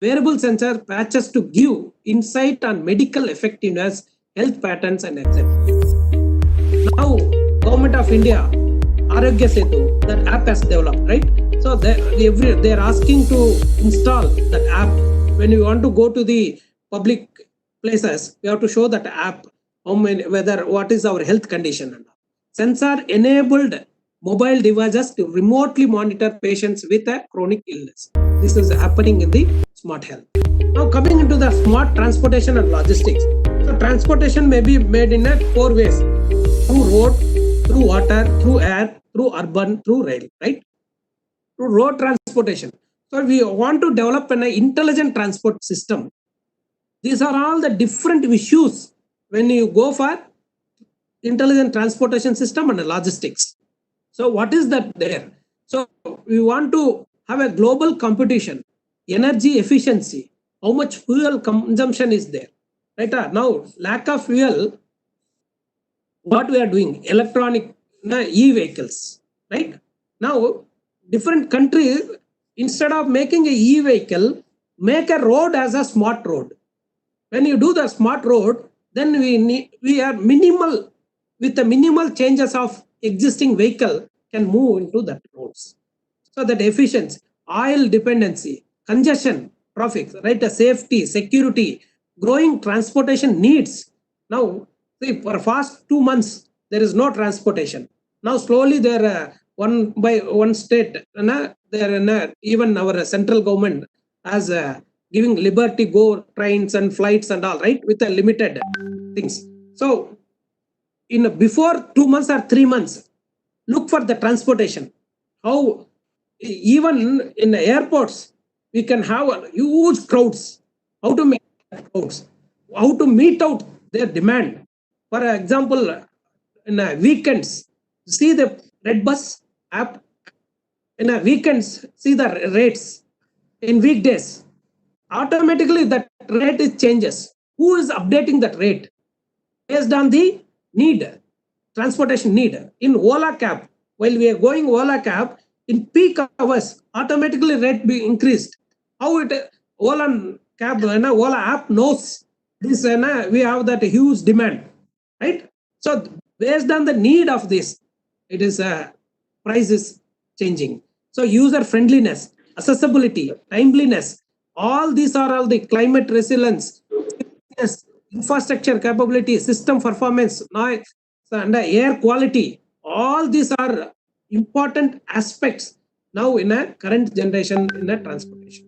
wearable sensor patches to give insight on medical effectiveness, health patterns, and etc. Now, Government of India, Arogya Setu, that app has developed, right? So they're asking to install that app. When you want to go to the public places, we have to show that app, what is our health condition. Sensor enabled mobile devices to remotely monitor patients with a chronic illness. This is happening in the smart health. Now coming into the smart transportation and logistics. So transportation may be made in 4 ways: through road, through water, through air, through urban, through rail, right? Through road transportation. So we want to develop an intelligent transport system. These are all the different issues when you go for intelligent transportation system and logistics. So what is that there? So we want to have a global competition, energy efficiency, how much fuel consumption is there, right? Now lack of fuel, what we are doing, electronic e-vehicles, right? Now different countries, instead of making a e-vehicle, make a road as a smart road. When you do the smart road, then we are minimal, with the minimal changes of existing vehicle can move into that roads. So that efficiency, oil dependency, congestion, traffic, right? Safety, security, growing transportation needs. Now, see, for past 2 months, there is no transportation. Now slowly there one by one state, there even our central government has giving liberty go trains and flights and all, right, with a limited things. So in before 2 months or 3 months, look for the transportation. How even in the airports we can have huge crowds. How to make crowds? How to meet out their demand? For example, in weekends, see the Red Bus app. In weekends, see the rates. In weekdays, automatically that rate is changes. Who is updating that rate? Based on the need, transportation need. In Ola cab, while we are going Ola cab, in peak hours, automatically rate be increased. How it Ola cab, Ola app knows this, we have that huge demand, right? So based on the need of this, it is price is changing. So user friendliness, accessibility, timeliness, all these are all the climate resilience, infrastructure capability, system performance, noise, and air quality. All these are important aspects now in a current generation in a transportation.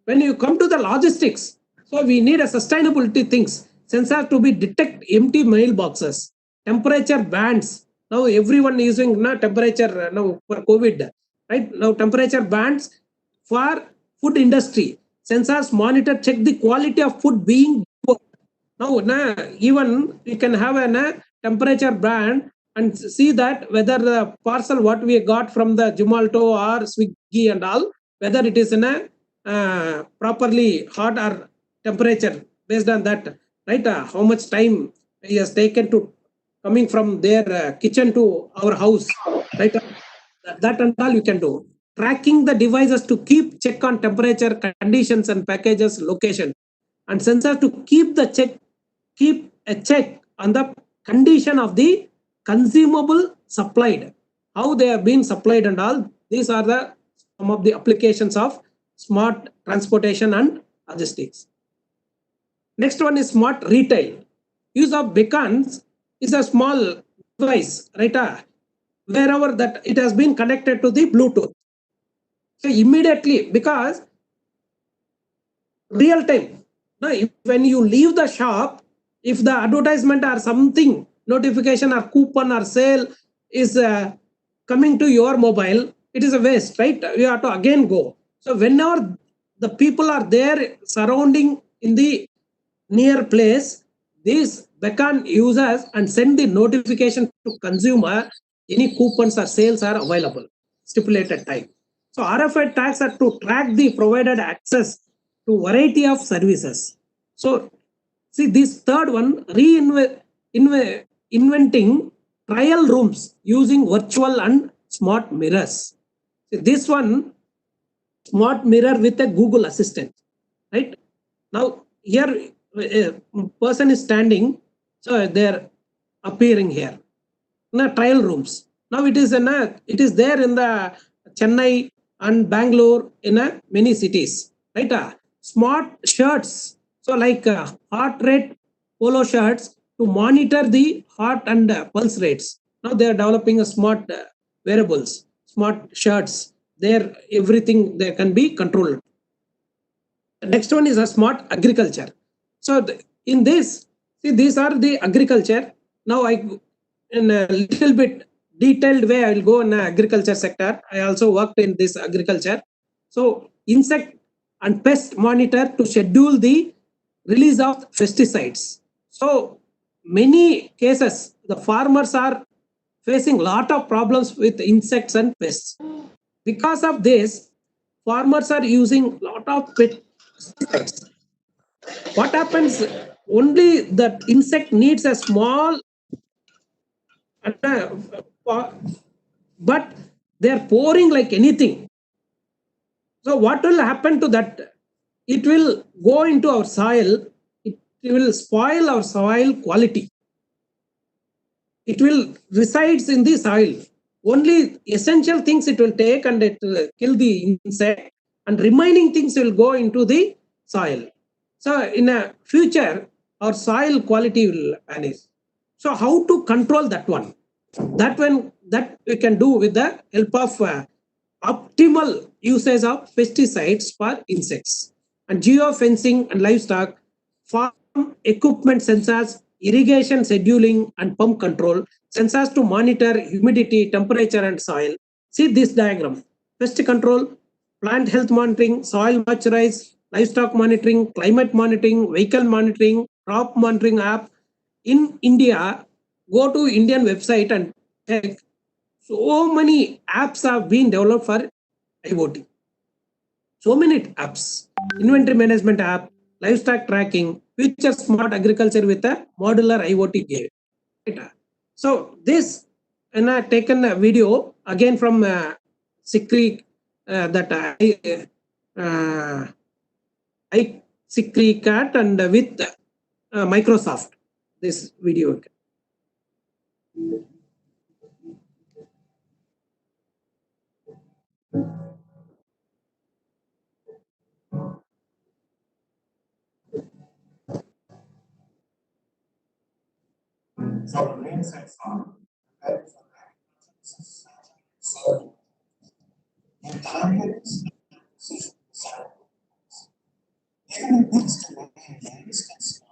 When you come to the logistics, so we need a sustainability things, sensor to be detect empty mailboxes, temperature bands. Now everyone is using temperature now for COVID, right? Now temperature bands for food industry. Sensors monitor, check the quality of food being now, even we can have a temperature band and see that whether the parcel what we got from the Zomato or Swiggy and all, whether it is in a properly hot or temperature. Based on that, right? How much time he has taken to coming from their kitchen to our house, right? That and all you can do. Tracking the devices to keep check on temperature, conditions, and packages location, and sensor to keep a check on the condition of the consumable supplied, how they have been supplied and all. These are the some of the applications of smart transportation and logistics. Next one is smart retail. Use of beacons is a small device, right? Wherever that it has been connected to the Bluetooth. So immediately, because real time, now when you leave the shop, if the advertisement or something, notification or coupon or sale is coming to your mobile, it is a waste, right? You have to again go. So whenever the people are there surrounding in the near place, these beacon users and send the notification to consumer any coupons or sales are available stipulated time. So RFID tags are to track the provided access to variety of services. So see this third one, inventing trial rooms using virtual and smart mirrors. See, this one, smart mirror with a Google Assistant, right? Now here a person is standing, so they're appearing here in the trial rooms. Now it is there in the Chennai and Bangalore in many cities, right? Smart shirts, so like heart rate polo shirts to monitor the heart and pulse rates. Now they are developing a smart wearables, smart shirts. There everything there can be controlled. The next one is a smart agriculture. So in this, see, these are the agriculture. Now in a little bit detailed way, I will go in the agriculture sector. I also worked in this agriculture. So insect and pest monitor to schedule the release of pesticides. So many cases, the farmers are facing lot of problems with insects and pests. Because of this, farmers are using lot of pesticides. What happens? Only that insect needs a small, but they are pouring like anything. So what will happen to that? It will go into our soil. It will spoil our soil quality. It will resides in the soil. Only essential things it will take and it will kill the insect, and remaining things will go into the soil. So in a future, our soil quality will vanish. So how to control that one? That we can do with the help of optimal usage of pesticides for insects and geofencing and livestock, farm equipment sensors, irrigation scheduling and pump control, sensors to monitor humidity, temperature and soil. See this diagram. Pest control, plant health monitoring, soil moisturize, livestock monitoring, climate monitoring, vehicle monitoring, crop monitoring app. In India, go to Indian website and check. So many apps have been developed for IoT. So many apps, inventory management app, livestock tracking, future smart agriculture with a modular IoT game. Right? So this, and I taken a video again from Sikri that I Sikri cat and with Microsoft. This video. So brains and farm prepare for agriculture. And targets even next to millions can start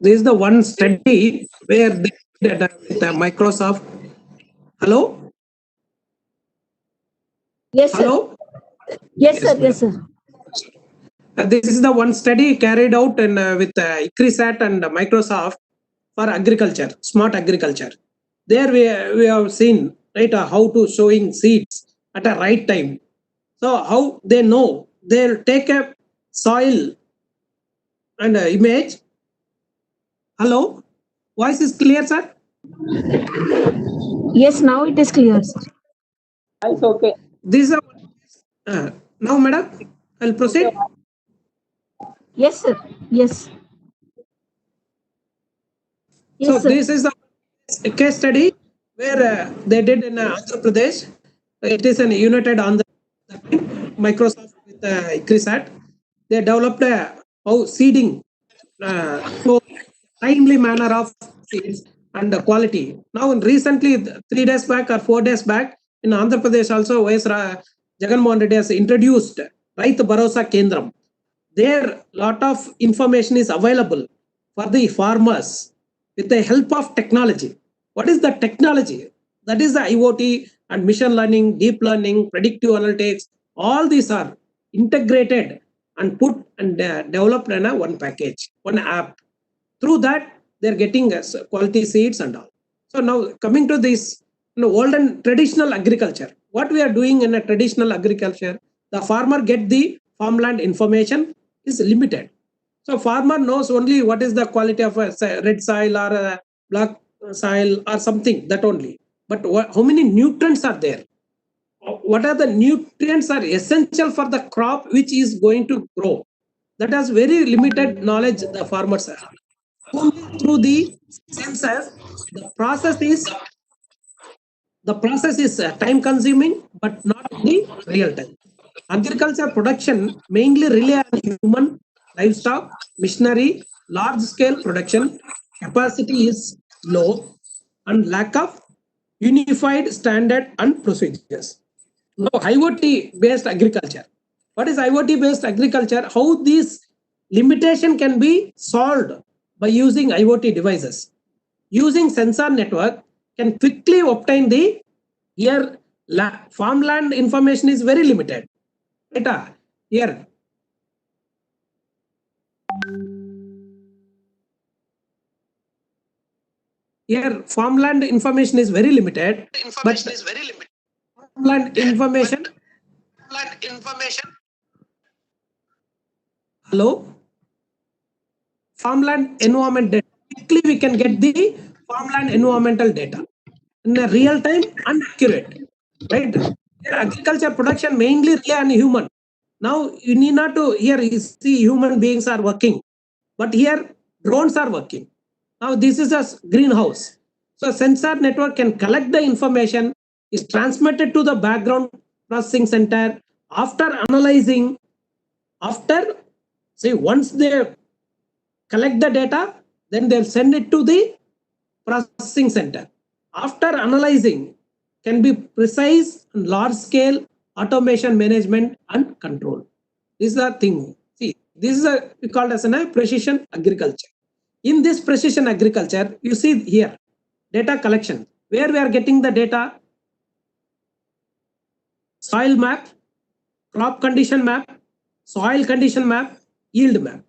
This is the one study where they did with Microsoft. Hello? Yes, sir. Hello? Yes, sir. Yes, sir. This is the one study carried out in, with kksarat and Microsoft for agriculture, smart agriculture. There we have seen right how to sowing seeds at a right time. So how they know, they'll take a soil and image. Hello, voice is clear, sir? Yes, now it is clear, sir. It's okay. This is now, madam, I'll proceed. Yes, sir. Yes. Yes, So sir. this is a case study where they did in Andhra Pradesh. It is an United Andhra, Microsoft with GScience. They developed a how seeding, so timely manner of seeds and the quality. Now, recently, 3 days back or 4 days back, in Andhra Pradesh also, Jagannath Reddy has introduced Raithu Bharosa Kendram. There, lot of information is available for the farmers with the help of technology. What is the technology? That is the IoT and machine learning, deep learning, predictive analytics. All these are integrated and put and developed in a one package, one app. Through that, they're getting quality seeds and all. So now coming to this, old and traditional agriculture. What we are doing in a traditional agriculture, the farmer get the farmland information is limited. So farmer knows only what is the quality of a red soil or a black soil or something, that only. But how many nutrients are there? What are the nutrients are essential for the crop which is going to grow? That has very limited knowledge the farmers have. Only through the sensors, the process is time consuming, but not the real time. Agriculture production mainly rely on human, livestock, machinery, large scale production. Capacity is low and lack of unified standard and procedures. Now, IoT based agriculture. What is IoT based agriculture? How this limitation can be solved by using IoT devices. Using sensor network can quickly obtain the here farmland information is very limited. Right? Here farmland information is very limited. Farmland information. Hello? Farmland environment data. Quickly we can get the farmland environmental data in a real time and accurate. Right? Here, agriculture production mainly rely on human. Now you need not to here you see human beings are working, but here drones are working. Now this is a greenhouse. So sensor network can collect the information, is transmitted to the background processing center. After analyzing After, see, once they collect the data, then they'll send it to the processing center. After analyzing, can be precise and large scale automation management and control. This is the thing. See, this is we call as a precision agriculture. In this precision agriculture, you see here, data collection, where we are getting the data, soil map, crop condition map, soil condition map, yield map.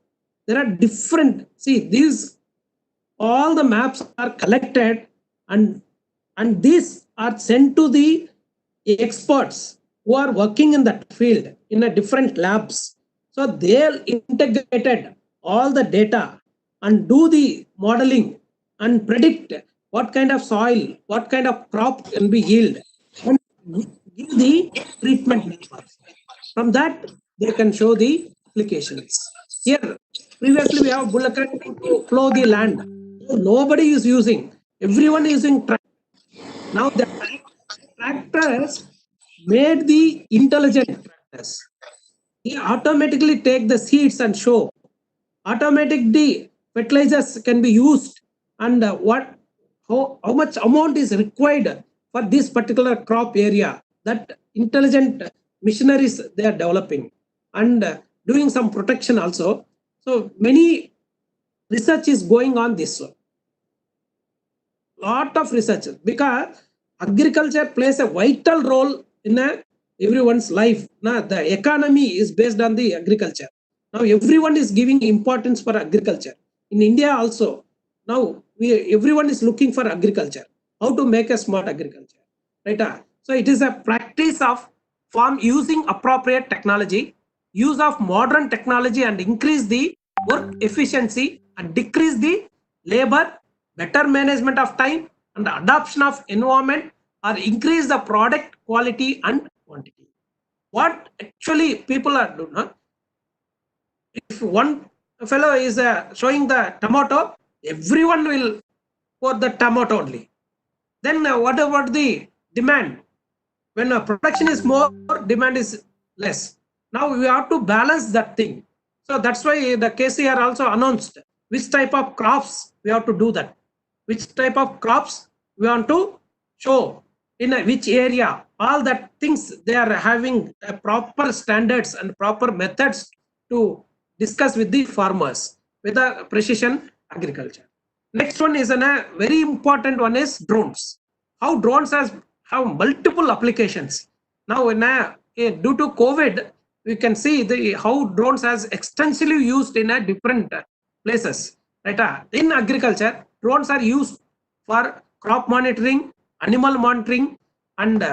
There are different, see, these, all the maps are collected and these are sent to the experts who are working in that field in a different labs. So they'll integrated all the data and do the modeling and predict what kind of soil, what kind of crop can be yield, and give the treatment networks. From that, they can show the applications. Here, previously we have bullock to plow the land. Nobody is using. Everyone is using tractor. Now the tractors made the intelligent tractors. They automatically take the seeds and show. Automatically fertilizers can be used, and how much amount is required for this particular crop area. That intelligent machineries they are developing and doing some protection also. So many research is going on this one. Lot of research, because agriculture plays a vital role in everyone's life. Now the economy is based on the agriculture. Now everyone is giving importance for agriculture. In India also, now everyone is looking for agriculture. How to make a smart agriculture, right? So it is a practice of farm using appropriate technology, use of modern technology, and increase the work efficiency and decrease the labor, better management of time, and the adoption of environment, or increase the product quality and quantity. What actually people are doing, if one fellow is showing the tomato, everyone will pour the tomato only. Then what about the demand? When production is more, demand is less. Now we have to balance that thing. So that's why the KCR also announced which type of crops we have to do that. Which type of crops we want to show in which area. All that things they are having proper standards and proper methods to discuss with the farmers with the precision agriculture. Next one is a very important one is drones. How drones have multiple applications. Now due to COVID, we can see how drones has extensively used in different places. Right? In agriculture, drones are used for crop monitoring, animal monitoring, and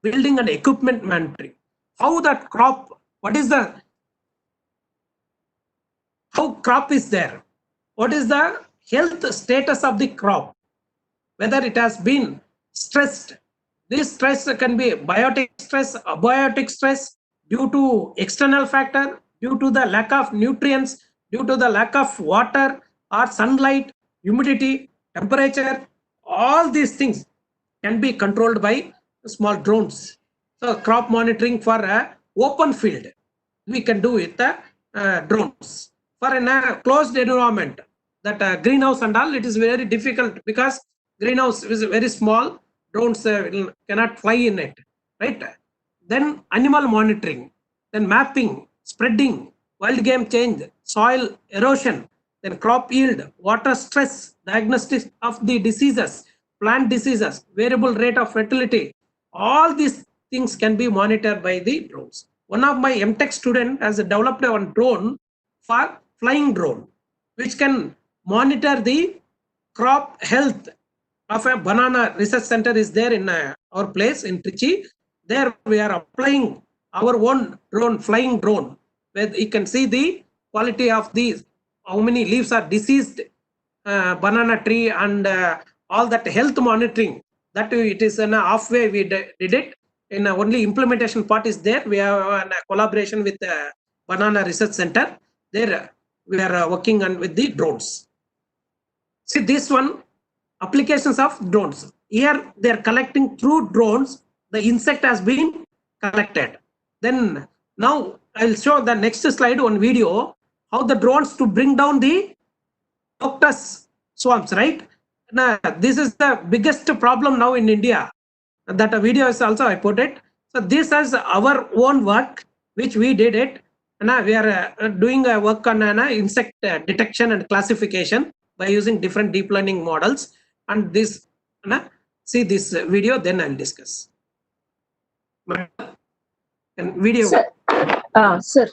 building and equipment monitoring. How that crop, how crop is there? What is the health status of the crop? Whether it has been stressed. This stress can be biotic stress, abiotic stress, due to external factor, due to the lack of nutrients, due to the lack of water or sunlight, humidity, temperature. All these things can be controlled by small drones. So crop monitoring for open field, we can do with drones. For a closed environment, that greenhouse and all, it is very difficult because greenhouse is very small. Drones cannot fly in it, right? Then animal monitoring, then mapping, spreading, wild game change, soil erosion, then crop yield, water stress, diagnostics of the diseases, plant diseases, variable rate of fertility. All these things can be monitored by the drones. One of my MTech student has developed a drone for flying drone, which can monitor the crop health of a banana research center is there in our place in Trichy. There we are applying our own drone, flying drone, where you can see the quality of these, how many leaves are diseased, banana tree, and all that health monitoring. That it is in a halfway we did it. In only implementation part is there. We have a collaboration with Banana Research Center. There we are working on with the drones. See this one, applications of drones. Here they are collecting through drones. The insect has been collected. Then Now I'll show the next slide on video how the drones to bring down the locust swarms, right? Now, this is the biggest problem now in India. That video is also I put it. So this is our own work which we did it. And we are doing a work on insect detection and classification by using different deep learning models. And this, see this video, then I'll discuss. And video. Sir. Sir.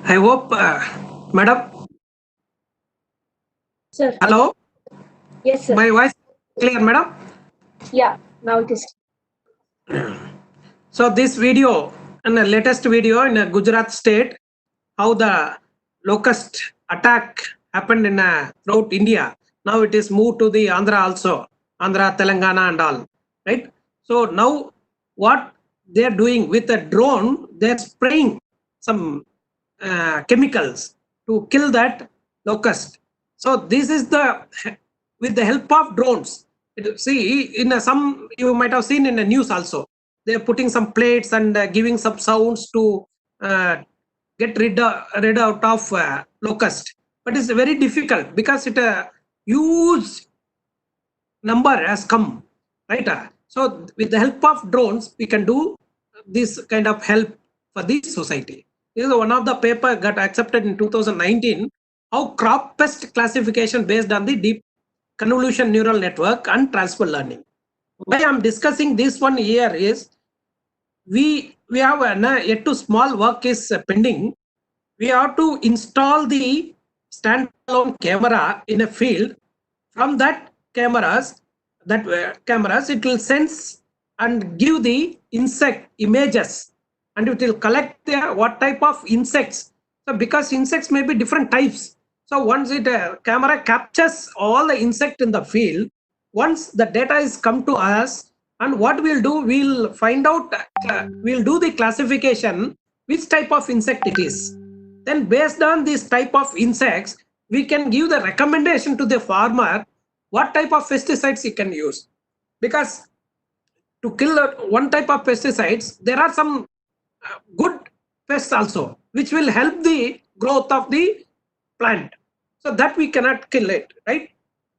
I hope, madam. Sir. Hello. Yes, sir. My voice clear, madam? Yeah, now it is. So this video and the latest video in Gujarat state, how the locust attack happened in throughout India. Now it is moved to the Andhra also, Andhra, Telangana and all, right? So now what they are doing with a drone, they are spraying some chemicals to kill that locust. So this is the, with the help of drones. See, in some, you might have seen in the news also, they're putting some plates and giving some sounds to get rid out of locust. But it's very difficult because it huge number has come, right? So with the help of drones, we can do this kind of help for the society. This is one of the paper got accepted in 2019, how crop pest classification based on the deep convolution neural network and transfer learning. why I'm discussing this one here is we have yet to small work is pending. We have to install the standalone camera in a field. From that cameras, it will sense and give the insect images, and it will collect what type of insects. So because insects may be different types, so once it camera captures all the insect in the field, once the data is come to us, and what we'll do, we'll find out, we'll do the classification which type of insect it is. Then based on this type of insects, we can give the recommendation to the farmer what type of pesticides he can use. Because to kill one type of pesticides, there are some good pests also, which will help the growth of the plant. So that we cannot kill it, right?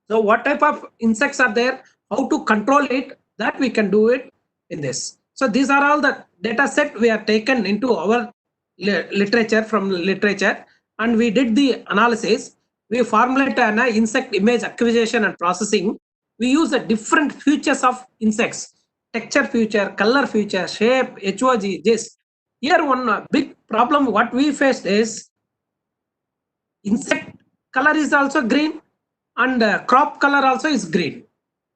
So what type of insects are there, how to control it, that we can do it in this. So these are all the data set we are taken into our literature, and we did the analysis. We formulate an insect image acquisition and processing. We use the different features of insects: texture feature, color feature, shape, HOG, gist. Here one big problem what we faced is insect color is also green, and crop color also is green.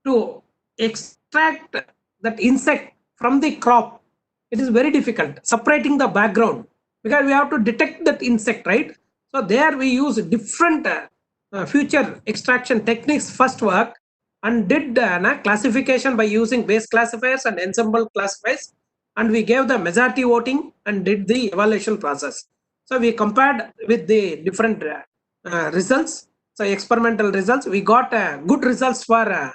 To extract that insect from the crop, it is very difficult, separating the background, because we have to detect that insect, right? So there we use different feature extraction techniques first work, and did classification by using base classifiers and ensemble classifiers, and we gave the majority voting and did the evaluation process. So we compared with the different results. So experimental results, we got good results for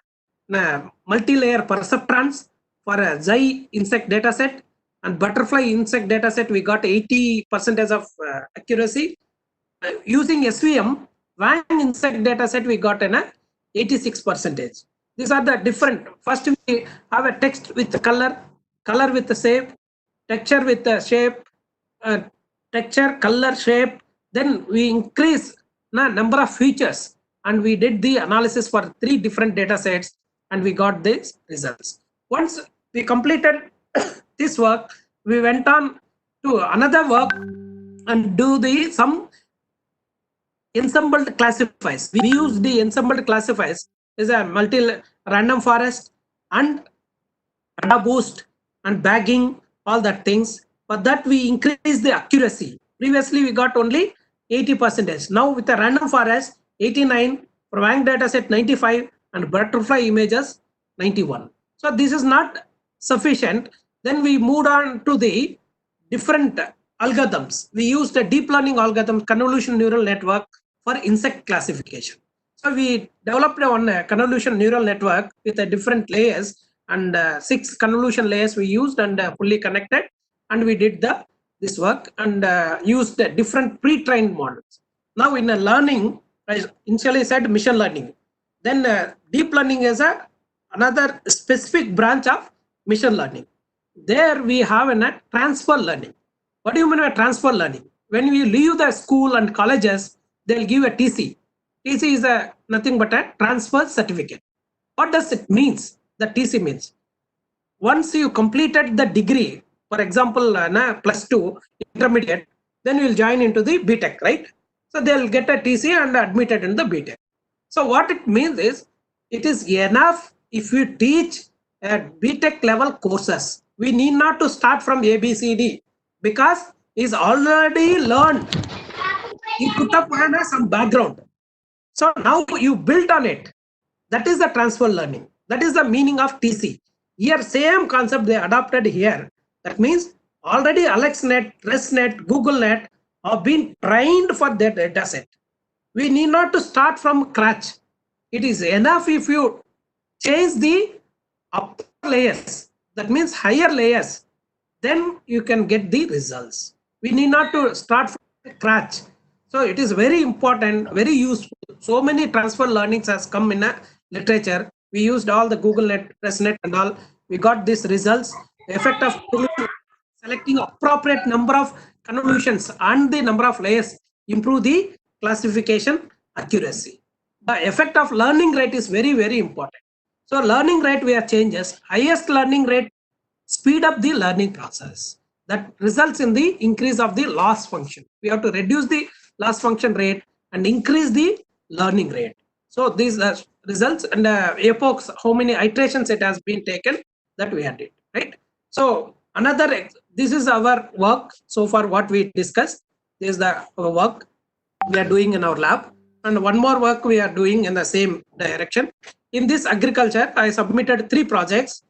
multi-layer perceptrons, for a Xi insect dataset, and butterfly insect dataset. We got 80% of accuracy. Using SVM Wang insect dataset, we got an 86%. These are the different. First, we have a text with the color with the shape, texture with the shape, texture, color, shape. Then we increase number of features, and we did the analysis for 3 different data sets, and we got these results. Once we completed this work, we went on to another work and do some ensembled classifiers. We use the ensembled classifiers is a multi-random forest and data boost and bagging, all that things. For that we increase the accuracy. Previously we got only 80%. Now with the random forest 89, for Wang dataset 95, and butterfly images 91. So this is not sufficient. Then we moved on to the different algorithms. We used a deep learning algorithm, convolution neural network, for insect classification. So we developed one convolution neural network with different layers, and 6 convolution layers we used and fully connected, and we did this work and used different pre-trained models. Now in learning, I initially said machine learning. Then deep learning is another specific branch of machine learning. There we have a transfer learning. What do you mean by transfer learning? When we leave the school and colleges, they'll give a TC. TC is nothing but a transfer certificate. What does it mean? The TC means once you completed the degree, for example, +2 intermediate, then you will join into the BTech, right? So they'll get a TC and admitted in the BTech. So what it means is, it is enough if you teach at BTech level courses. We need not to start from ABCD, because he's already learned. He put up some background. So now you build on it. That is the transfer learning. That is the meaning of TC. Here, same concept they adopted here. That means already AlexNet, ResNet, GoogleNet have been trained for their data set. We need not to start from scratch. It is enough if you change the upper layers, that means higher layers, then you can get the results. We need not to start from scratch. So it is very important, very useful. So many transfer learnings has come in a literature. We used all the GoogleNet, ResNet and all. We got these results. The effect of selecting appropriate number of convolutions and the number of layers improve the classification accuracy. The effect of learning rate is very, very important. So learning rate we have changes. Highest learning rate speed up the learning process. That results in the increase of the loss function. We have to reduce the loss function rate and increase the learning rate. So these are results, and epochs, how many iterations it has been taken, that we had it, right? So this is our work so far, what we discussed. This is the work we are doing in our lab, and one more work we are doing in the same direction. In this agriculture, I submitted 3 projects.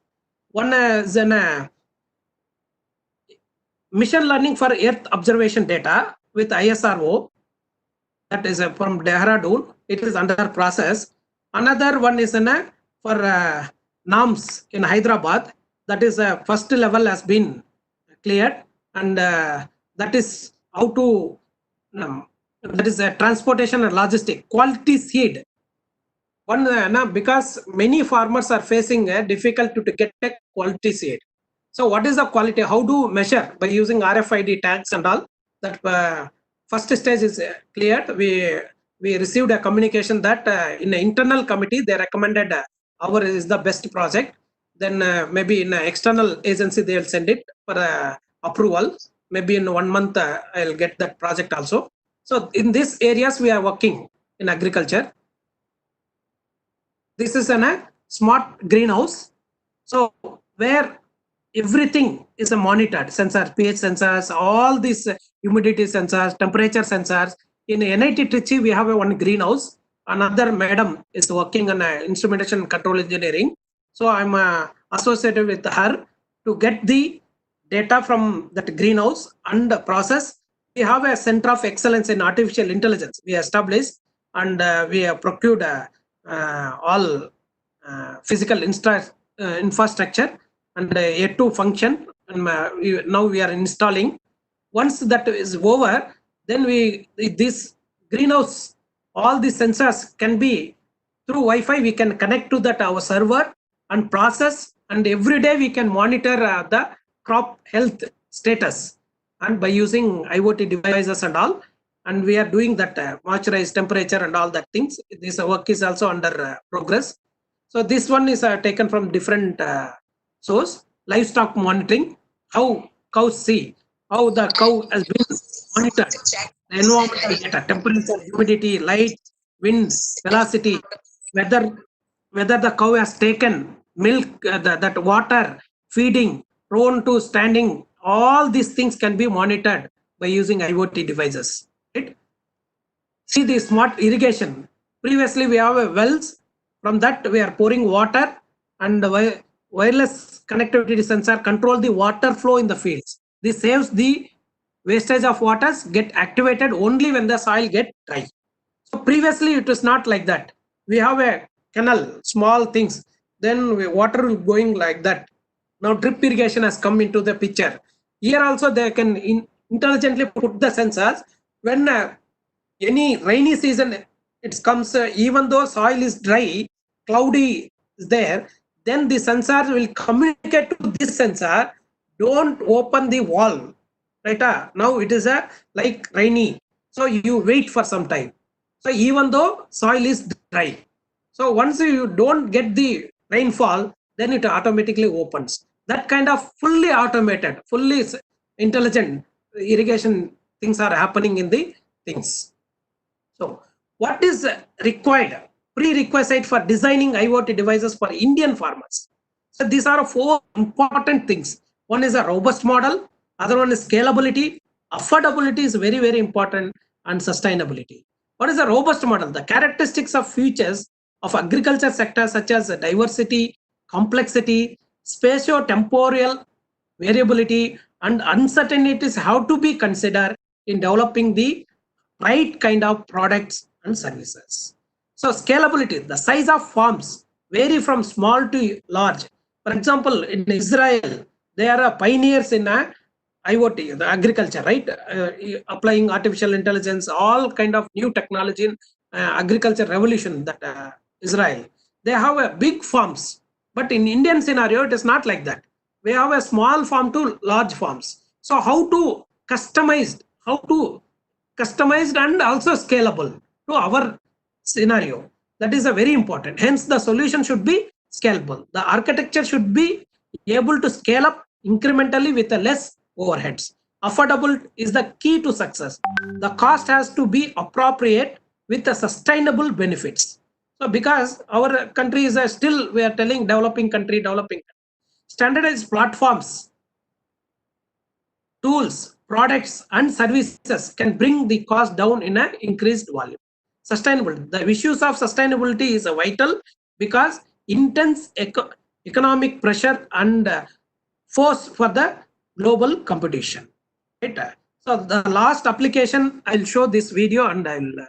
One is an machine learning for earth observation data with ISRO, that is from Dehradun. It is under process. Another one is for NAMS in Hyderabad. That is first level has been cleared, and that is how to that is transportation and logistic quality seed. Because many farmers are facing a difficulty to get a quality seed. So what is the quality? How do measure? By using RFID tags and all. That first stage is cleared. We received a communication that in the internal committee they recommended our is the best project. Then maybe in an external agency they will send it for approval. Maybe in 1 month I'll get that project also. So in these areas we are working in agriculture. This is a smart greenhouse. So where everything is monitored, sensor, pH sensors, all these humidity sensors, temperature sensors. In NIT Trichy, we have one greenhouse. Another madam is working on instrumentation and control engineering. So I'm associated with her to get the data from that greenhouse and process. We have a center of excellence in artificial intelligence we established, and we have procured all physical infrastructure and yet to function, and now we are installing. Once that is over, then this greenhouse, all the sensors can be through Wi-Fi, we can connect to that our server and process, and every day we can monitor the crop health status, and by using IoT devices and all. And we are doing that moisturized temperature and all that things. This work is also under progress. So this one is taken from different source. Livestock monitoring, how cows see, how the cow has been monitored, the environmental data, temperature, humidity, light, wind, velocity, whether the cow has taken milk, that water, feeding, prone to standing, all these things can be monitored by using IoT devices. Right? See the smart irrigation. Previously we have wells. From that we are pouring water, and wireless connectivity sensor control the water flow in the fields. This saves the wastage of waters, get activated only when the soil get dry. So previously it was not like that. We have a canal, small things, then water will going like that. Now drip irrigation has come into the picture. Here also they can intelligently put the sensors when any rainy season it comes, even though soil is dry, cloudy is there, then the sensor will communicate to this sensor, don't open the wall, right? Now it is like rainy, so you wait for some time. So even though soil is dry, so once you don't get the rainfall, then it automatically opens. That kind of fully automated, fully intelligent irrigation things are happening in the things. So what is required, prerequisite for designing IoT devices for Indian farmers? So these are 4 important things. One is a robust model, other one is scalability, affordability is very, very important, and sustainability. What is a robust model? The characteristics of features of agriculture sector such as diversity, complexity, spatio-temporal variability, and uncertainties have to be considered in developing the right kind of products and services. So scalability, the size of farms vary from small to large. For example, in Israel, they are pioneers in IoT, the agriculture, right? Applying artificial intelligence, all kind of new technology in agriculture revolution that Israel. They have a big farms, but in Indian scenario, it is not like that. We have a small farm to large farms. So how to customized and also scalable to our scenario. That is a very important. Hence, the solution should be scalable. The architecture should be able to scale up incrementally with a less overheads. Affordable is the key to success. The cost has to be appropriate with the sustainable benefits. So because our country is still, we are telling developing country, standardized platforms, tools, products, and services can bring the cost down in an increased volume. Sustainable. The issues of sustainability is vital because intense economic pressure and force for the global competition. Right? So the last application, I'll show this video and I'll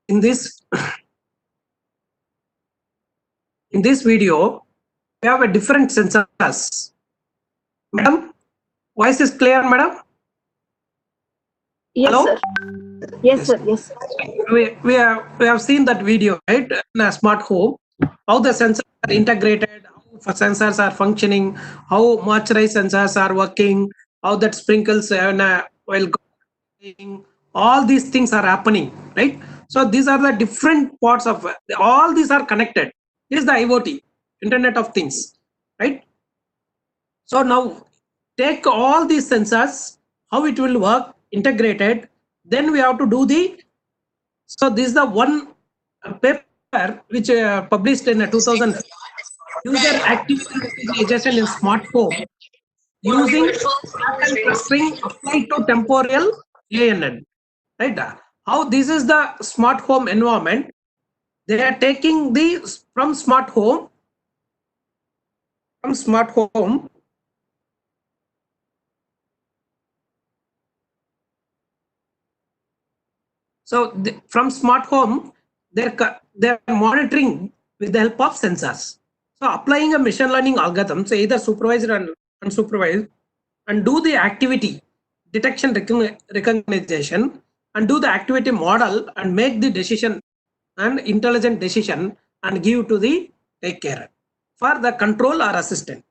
in this video, we have a different sensors. Madam, voice is clear, madam? Yes, Hello? sir. Yes, sir. Yes. We have seen that video, right? In a smart home, how the sensors are integrated, how sensors are functioning, how moisturized sensors are working, how that sprinkles while going, all these things are happening, right? So these are the different parts of all these are connected. This is the IoT, Internet of Things, right? So now take all these sensors, how it will work, integrated. Then we have to do the. So this is the one paper which published in 2000. User activity investigation in smart home using pattern clustering applied to temporal ANN. Right? How this is the smart home environment. They are taking the from smart home. So from smart home, they're monitoring with the help of sensors. So applying a machine learning algorithm, so either supervised and unsupervised, and do the activity detection recognition, and do the activity model and make the decision and intelligent decision and give to the take care for the control or assistant.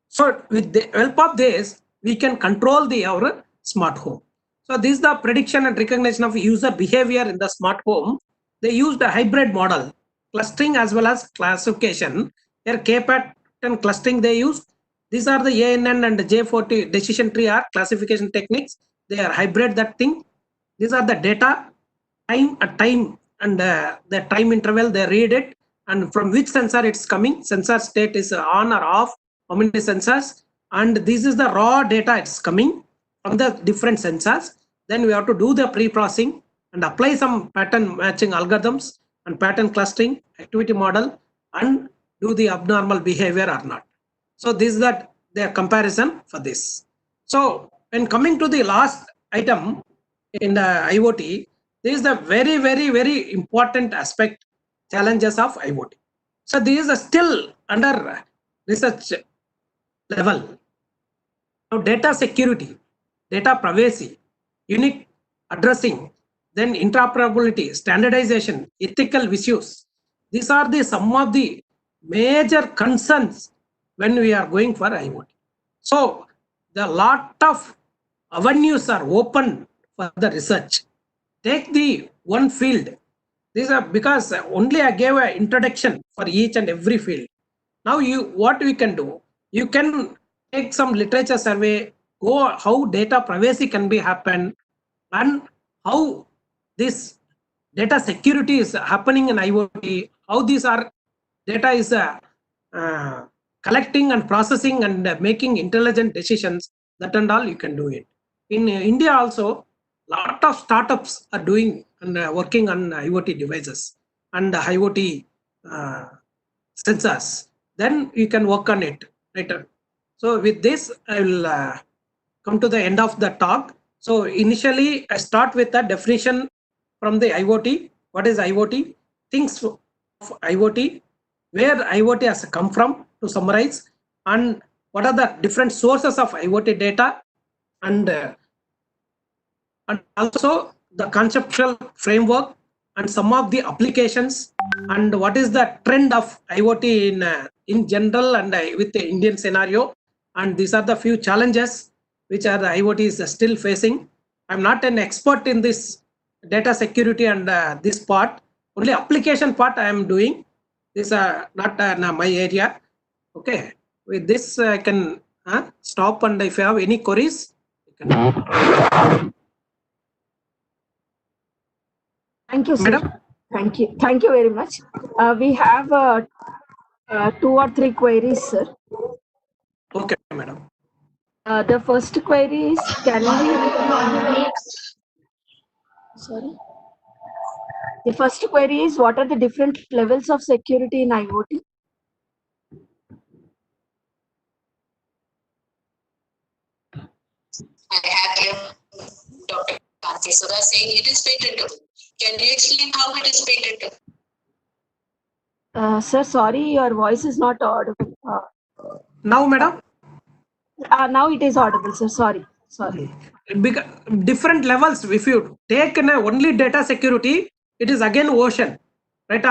So with the help of this, we can control our smart home. So this is the prediction and recognition of user behavior in the smart home. They used a hybrid model, clustering as well as classification. Here K-pattern clustering they use. These are the ANN and J40 decision tree are classification techniques. They are hybrid that thing. These are the data, time and the time interval, they read it, and from which sensor it's coming, sensor state is on or off, how many sensors, and this is the raw data it's coming from the different sensors. Then we have to do the pre-processing and apply some pattern matching algorithms and pattern clustering activity model and do the abnormal behavior or not. So this is that their comparison for this. So when coming to the last item in the IoT, this is the very important aspect, challenges of IoT. So these are still under research level. Now data security, data privacy, unique addressing, then interoperability, standardization, ethical issues. These are the some of the major concerns when we are going for IoT. So the lot of avenues are open for the research. Take the one field. These are because only I gave an introduction for each and every field. Now what we can do, you can take some literature survey, go how data privacy can be happen, and how this data security is happening in IoT, how these are data is collecting and processing and making intelligent decisions, that and all you can do it. In India also, lot of startups are doing and working on IoT devices and IoT sensors. Then you can work on it later. So with this, I will come to the end of the talk. So initially, I start with the definition from the IoT. What is IoT? Things of IoT, where IoT has come from to summarize, and what are the different sources of IoT data, and also the conceptual framework and some of the applications, and what is the trend of IoT in general and with the Indian scenario, and these are the few challenges which are the IoT is still facing. I'm not an expert in this data security and this part, only application part I am doing. This not my area. Okay, with this I can stop, and if you have any queries, you can. Thank you, sir. Madam? Thank you. Thank you very much. We have 2 or 3 queries, sir. Okay, madam. The first query is, can we... Sorry. The first query is, what are the different levels of security in IoT? I have Dr. Kanti Sudha saying it is patentable. Can you explain how it is patented? Sir, sorry, your voice is not audible. Now, madam? Now it is audible, sir. Sorry. Different levels. If you take only data security, it is again ocean, right?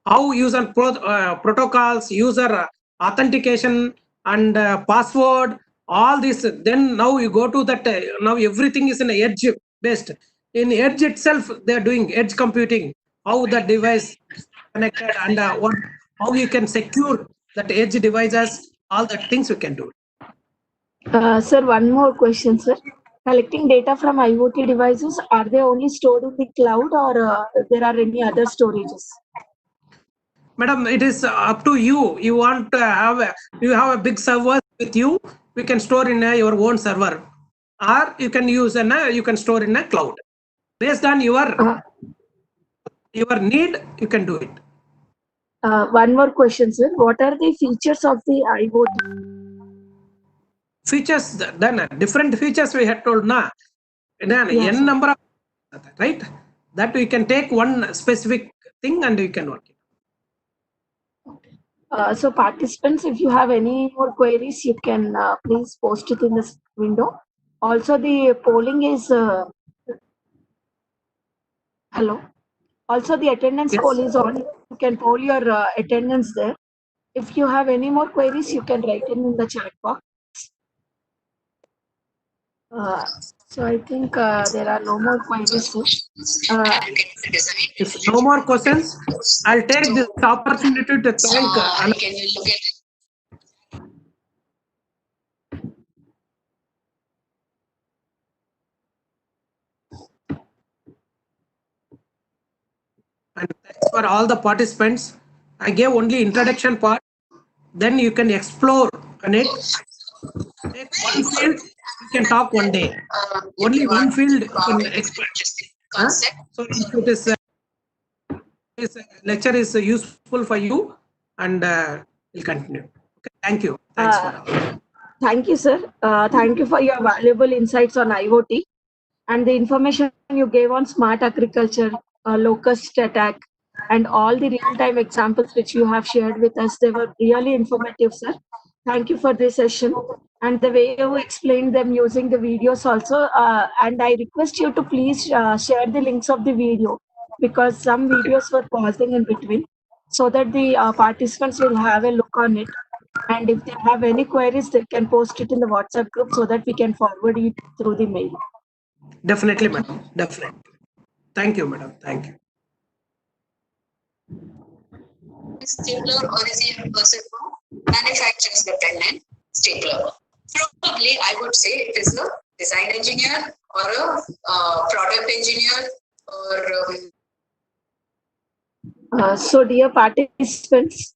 How user protocols, user authentication, and password, all this. Then now you go to that. Now everything is in edge based. In edge itself, they are doing edge computing. How the device connected and how you can secure that edge devices. All the things we can do. Sir, one more question, sir. Collecting data from IoT devices, are they only stored in the cloud or there are any other storages? Madam, it is up to you. You want to have a big server with you. We can store in your own server, or you can use you can store in a cloud. Based on your need, you can do it. One more question, sir. What are the features of the IoT? Features, then different features we had told na. Then Yes, n number of, right? That we can take one specific thing and we can work it. So participants, if you have any more queries, you can please post it in this window. Also, the polling is hello. Also, the attendance poll is on. You can poll your attendance there. If you have any more queries, you can write in the chat box. So I think there are no more queries. If no more questions, I'll take this opportunity to thank. Can you look at it? And thanks for all the participants. I gave only introduction part. Then you can explore on it. Take one field, you can talk one day. Only one field you can explore. So if it is this lecture is useful for you, and we'll continue. Okay, thank you. Thanks for all. Thank you, sir. Thank you for your valuable insights on IoT and the information you gave on smart agriculture, locust attack, and all the real-time examples which you have shared with us. They were really informative, sir. Thank you for this session and the way you explained them using the videos also. And I request you to please share the links of the video because some videos were pausing in between so that the participants will have a look on it. And if they have any queries, they can post it in the WhatsApp group so that we can forward it through the mail. Definitely, madam. Definitely. Thank you, madam. Thank you. Stapler or is he a person who manufactures the pen and stapler? Probably, I would say it is a design engineer or a product engineer or. So, dear participants,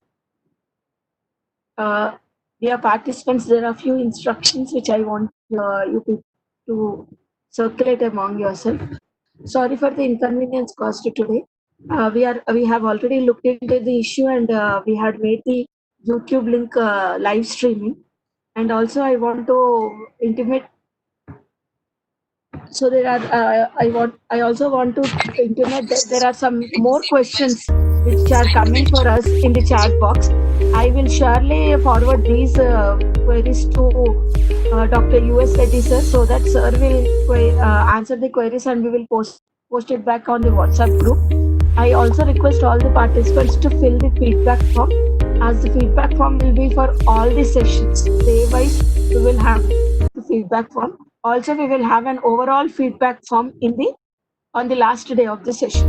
there are a few instructions which I want you to circulate among yourself. Sorry for the inconvenience caused today. We have already looked into the issue and we had made the YouTube link live streaming. And also, I want to intimate. So there are. I also want to intimate that there are some more questions which are coming for us in the chat box. I will surely forward these queries to Dr. U.S. Reddy sir, so that sir will answer the queries and we will post it back on the WhatsApp group. I also request all the participants to fill the feedback form, as the feedback form will be for all the sessions. Day-wise, we will have the feedback form. Also, we will have an overall feedback form on the last day of the session.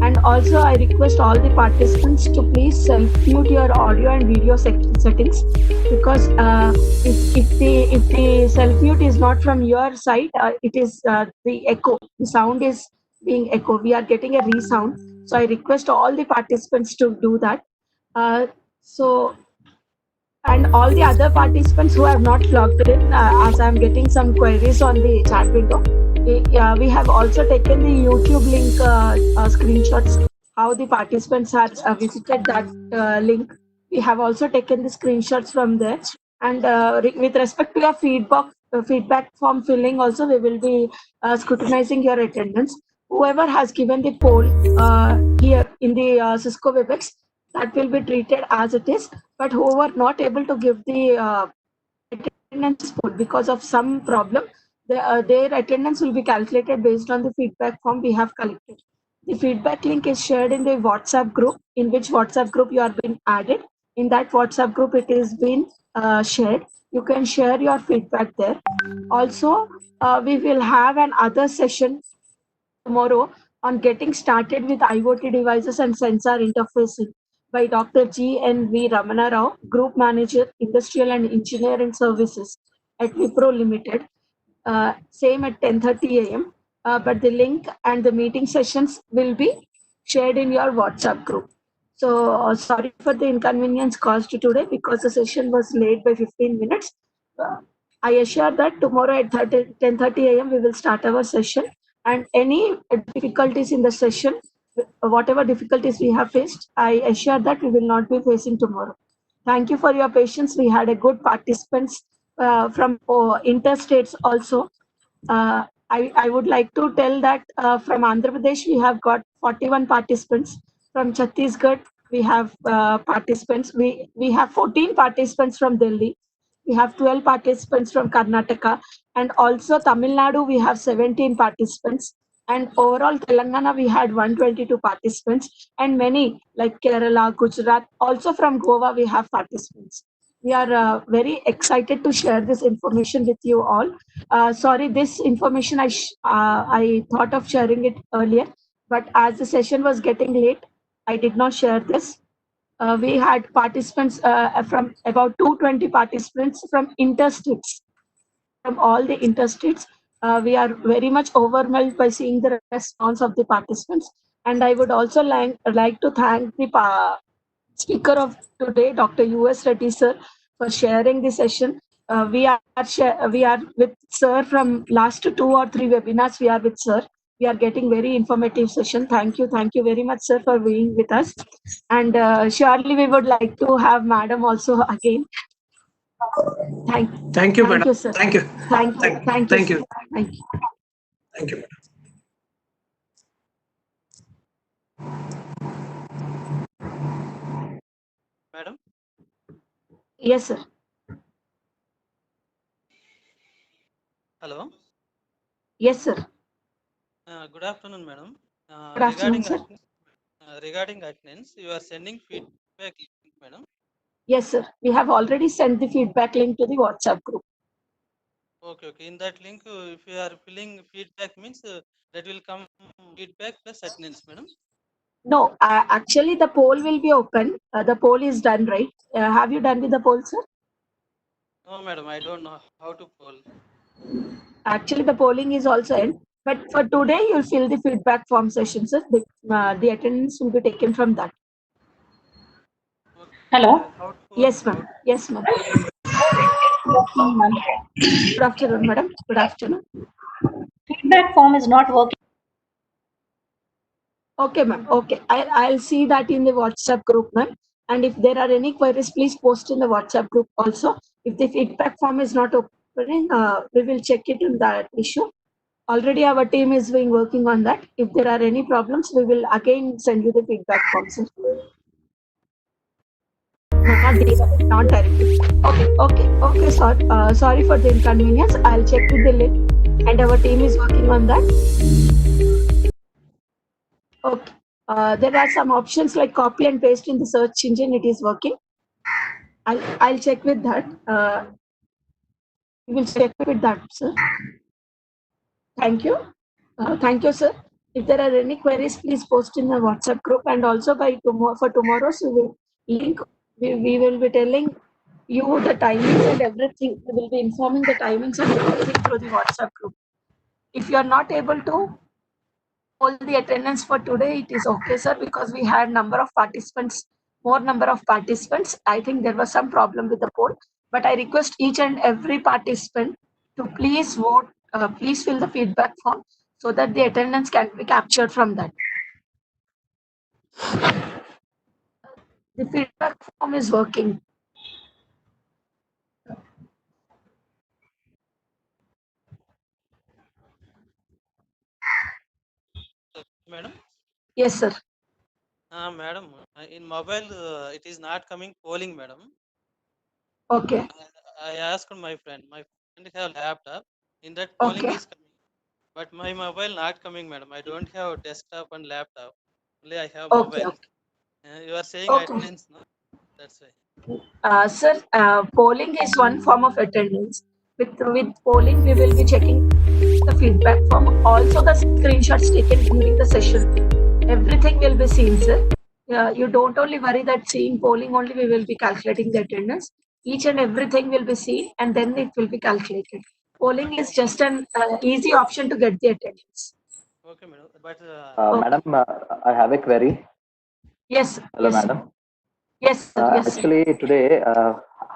And also, I request all the participants to please self-mute your audio and video settings, because if the self-mute is not from your side, it is the echo. The sound is being echo. We are getting a resound. So I request all the participants to do that. And all the other participants who have not logged in, as I'm getting some queries on the chat window, we have also taken the YouTube link screenshots, how the participants have visited that link. We have also taken the screenshots from there. And with respect to your feedback form filling also, we will be scrutinizing your attendance. whoever has given the poll here in the Cisco WebEx, that will be treated as it is. But whoever not able to give the attendance poll because of some problem, their attendance will be calculated based on the feedback form we have collected. The feedback link is shared in the WhatsApp group, in which WhatsApp group you are being added. In that WhatsApp group, it is been shared. You can share your feedback there. Also, we will have another session tomorrow on getting started with IoT devices and sensor interfacing by Dr. G.N.V. Ramana Rao, Group Manager, Industrial and Engineering Services at Wipro Limited. Same at 10:30 a.m. But the link and the meeting sessions will be shared in your WhatsApp group. So sorry for the inconvenience caused today because the session was late by 15 minutes. I assure that tomorrow at 10:30 a.m. we will start our session, and any difficulties in the session, whatever difficulties we have faced, I assure that we will not be facing tomorrow. Thank you for your patience. We had a good participants from interstates also. I would like to tell that from Andhra Pradesh, we have got 41 participants. From Chhattisgarh, we have participants. We have 14 participants from Delhi. We have 12 participants from Karnataka. And also Tamil Nadu, we have 17 participants. And overall, Telangana, we had 122 participants. And many like Kerala, Gujarat, also from Goa, we have participants. We are very excited to share this information with you all. Sorry, this information I thought of sharing it earlier, but as the session was getting late, I did not share this. We had participants from about 220 participants from interstates, from all the interstates. We are very much overwhelmed by seeing the response of the participants. And I would also like to thank the speaker of today, Dr. U.S. Reddy sir, for sharing the session. We are with sir from last 2 or 3 webinars. We are with sir. We are getting very informative session. Thank you very much, sir, for being with us. And surely we would like to have madam also again. Thank you, madam. You, sir. Thank you. Thank you. Thank Thank you. you. Thank you. Thank you, madam. Madam? Yes, sir. Hello? Yes, sir. Good afternoon, madam. Good afternoon, sir. Regarding attendance, you are sending feedback link, madam. Yes, sir. We have already sent the feedback link to the WhatsApp group. Okay. In that link, if you are filling feedback means that will come feedback plus attendance, madam. No, actually the poll will be open. The poll is done, right? Have you done with the poll, sir? No, madam, I don't know how to poll. Actually, the polling is also in. But for today, you'll fill the feedback form session, sir. The attendance will be taken from that. Okay. Hello. Yes, ma'am. Yes, ma'am. Good afternoon, madam. Good afternoon. Feedback form is not working. Okay, ma'am. Okay. I'll see that in the WhatsApp group, ma'am. And if there are any queries, please post in the WhatsApp group also. If the feedback form is not opening, we will check it in that issue. Already our team is been working on that. If there are any problems, we will again send you the feedback form, sir. Not directly. Okay. Sorry for the inconvenience. I'll check with the link, and our team is working on that. Okay. There are some options like copy and paste in the search engine. It is working. I'll check with that. We will check with that, sir. Thank you. Thank you, sir. If there are any queries, please post in the WhatsApp group, and also by tomorrow for tomorrow's link, we will be telling you the timings and everything. We will be informing the timings and everything through the WhatsApp group. If you are not able to hold the attendance for today, it is okay, sir, because we had more number of participants. I think there was some problem with the poll, but I request each and every participant to please vote, please fill the feedback form so that the attendance can be captured from that. The feedback form is working. Madam. Yes, sir. Madam, in mobile it is not coming polling, madam. Okay. I asked my friend. My friend have laptop. In that polling Okay. is coming, but my mobile not coming, madam. I don't have desktop and laptop. Only I have Okay. mobile. Okay. You are saying Okay. attendance, no? That's why. Sir, polling is one form of attendance. With polling, we will be checking the feedback form, also the screenshots taken during the session. Everything will be seen, sir. You don't only worry that seeing polling only we will be calculating the attendance. Each and everything will be seen and then it will be calculated. Polling is just an easy option to get the attendance. Okay, madam. But Okay. Madam, I have a query. Yes, sir. Hello, Yes, sir. madam. Yes, sir. Yes, sir. Actually, today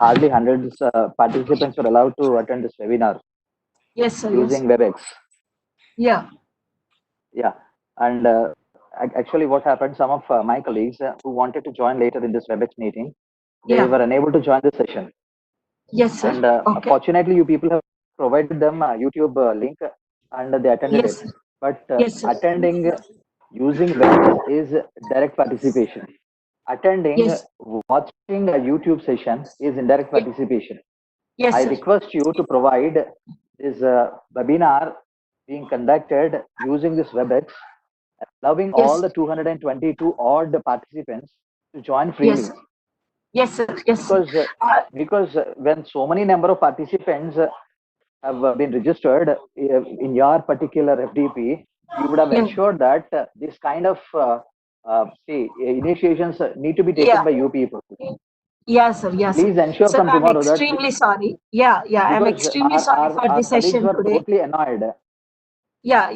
hardly hundreds participants were allowed to attend this webinar Yes, sir. using Yes. WebEx. Yeah. Yeah, and actually, what happened? Some of my colleagues who wanted to join later in this WebEx meeting, they Yeah. were unable to join this session. Yes, sir. And Okay. fortunately, you people have provided them a YouTube link, and they attended Yes, it. sir. But Yes, sir. attending using WebEx is direct participation. Attending, Yes. watching a YouTube session is indirect Ye- participation. Yes, I sir. request you to provide this webinar being conducted using this WebEx, allowing all Yes. the 222 odd participants to join Yes, freely. sir. Yes, sir. Yes, sir. Because when so many number of participants have been registered in your particular FDP, you would have Yeah. ensured that this kind of initiations need to be taken Yeah. by you people. Yeah, sir. Yeah, sir. Please ensure Sir, from I'm tomorrow that extremely sorry. Yeah, I'm because extremely sorry for our the colleagues session were today. totally annoyed. Yeah.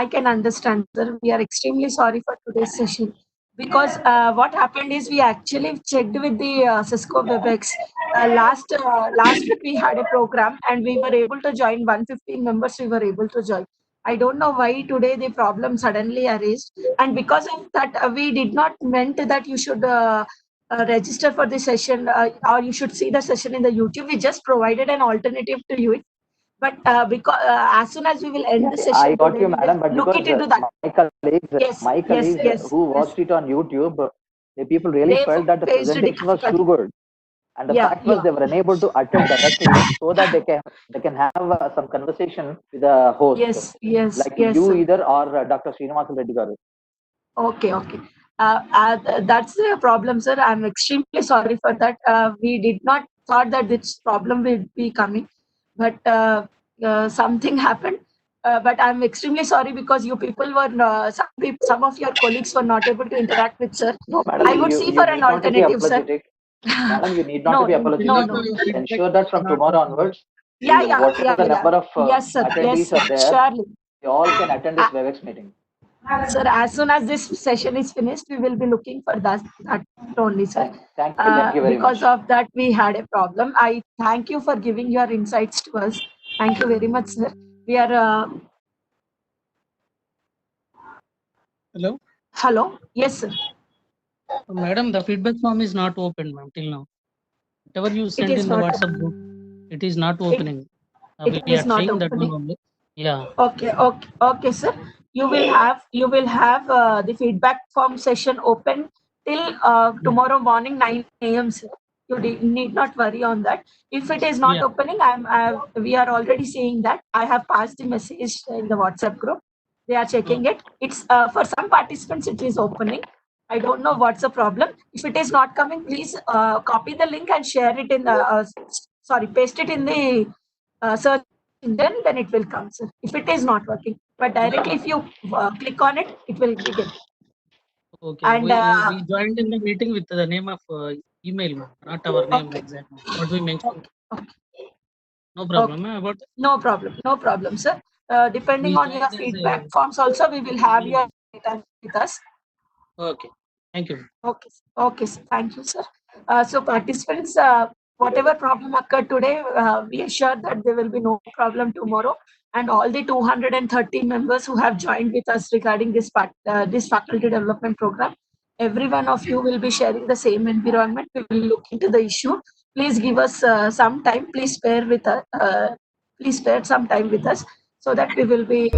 I can understand, sir. We are extremely sorry for today's session because what happened is we actually checked with the Cisco WebEx. Last week we had a program and we were able to join 115 members. We were able to join. I don't know why today the problem suddenly arose, and because of that, we did not meant that you should. Register for the session or you should see the session in the YouTube. We just provided an alternative to you, but because as soon as we will end the I session got today, you, we will madam, but look because it into that. Yes, my yes, colleagues yes, who yes. watched it on YouTube, the people really They felt that the faced presentation was too difficulty. good, and the Yeah, fact was yeah. they were unable to attend directly, so that they can have some conversation with the host, Yes, yes, like yes, you sir. either or Dr. Srinivas Reddy garu. Okay, okay. That's the problem, sir. I'm extremely sorry for that. We did not thought that this problem would be coming, but something happened. But I'm extremely sorry because you people were some of your colleagues were not able to interact with sir. No, I madam, would see you for an need not to be alternative, sir. apologetic. Madam, you need not to No, be no, no, apologetic. no. Please ensure that from tomorrow onwards, Yeah. whatever the number of Yes, sir. Yes, attendees sir. are there, Surely. they all can attend this Uh, WebEx meeting. Sir, as soon as this session is finished, we will be looking for that only, sir. Thank you very Because much. of that, we had a problem. I thank you for giving your insights to us. Thank you very much, sir. We are. Hello, Hello. Yes, sir. madam. The feedback form is not open, ma'am, till now. Whatever you It sent is in the not. WhatsApp group, it is not It, opening. it We is are not trying that one opening. only. Yeah. Okay, sir. You will have the feedback form session open till tomorrow morning 9 a.m. Sir. You need not worry on that. If it is not Yeah. opening, we are already seeing that. I have passed the message in the WhatsApp group. They are checking it. It's for some participants it is opening. I don't know what's the problem. If it is not coming, please copy the link and share it in the paste it in the search engine, then it will come, sir. If it is not working, but directly if you click on it, it will be get. Okay. And We joined in the meeting with the name of email, ma'am, not our name okay, exactly. What we mentioned. okay, No problem, okay. ma'am. About No problem, sir. Depending we on your joined as feedback forms, also we will have email. your data with us. Okay. Thank you. Okay, sir. Thank you, sir. So participants, whatever problem occurred today, we are sure that there will be no problem tomorrow. And all the 230 members who have joined with us regarding this faculty development program, every one of you will be sharing the same environment. We will look into the issue. Please give us some time. Please spare with us. Please spare some time with us so that we will be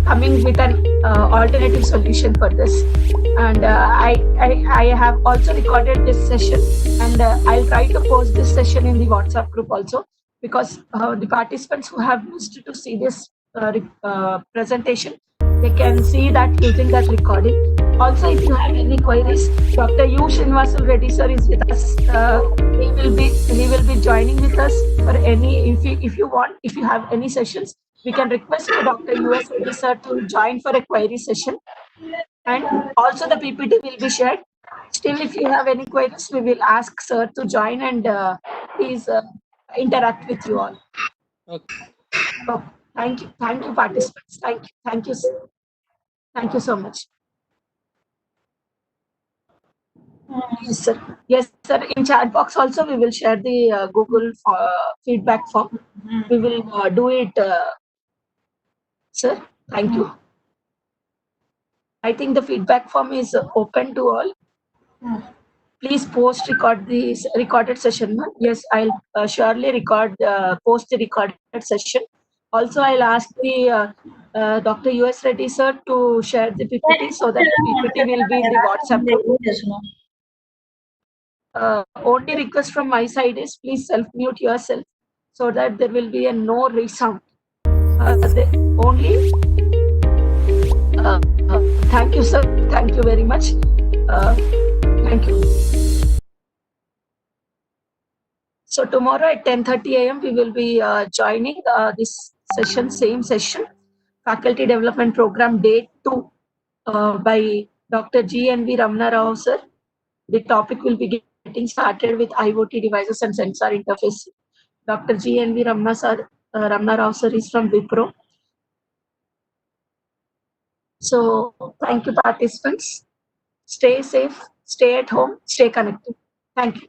coming with an alternative solution for this. And I have also recorded this session, and I'll try to post this session in the WhatsApp group also, because the participants who have missed to see this presentation, they can see that using that recording. Also, if you have any queries, Dr. U. Srinivasulu Reddy sir is with us. He will be joining with us for any, if you want, if you have any sessions, we can request Dr. U.S. Reddy sir to join for a query session. And also the PPT will be shared. Still, if you have any queries, we will ask sir to join and please interact with you all. Okay. Oh, thank you, participants. Thank you, sir. Thank you so much. Yes, sir. Yes, sir. In chat box also, we will share the Google feedback form. We will do it, sir. Thank you. I think the feedback form is open to all. Please record the recorded session. Yes, I'll surely post the recorded session. Also, I'll ask the Dr. U.S. Reddy sir to share the PPT so that the PPT will be in the WhatsApp group. Only request from my side is please self-mute yourself so that there will be a no resound. Thank you, sir. Thank you very much. Thank you. So tomorrow at 10:30 a.m. we will be joining this session, same session, Faculty Development Program Day 2 by Dr. G.N.V. Ramana Rao, sir. The topic will be getting started with IoT devices and sensor interface. Dr. G.N.V. Ramana Rao, sir is from Wipro. So thank you, participants. Stay safe, stay at home, stay connected. Thank you.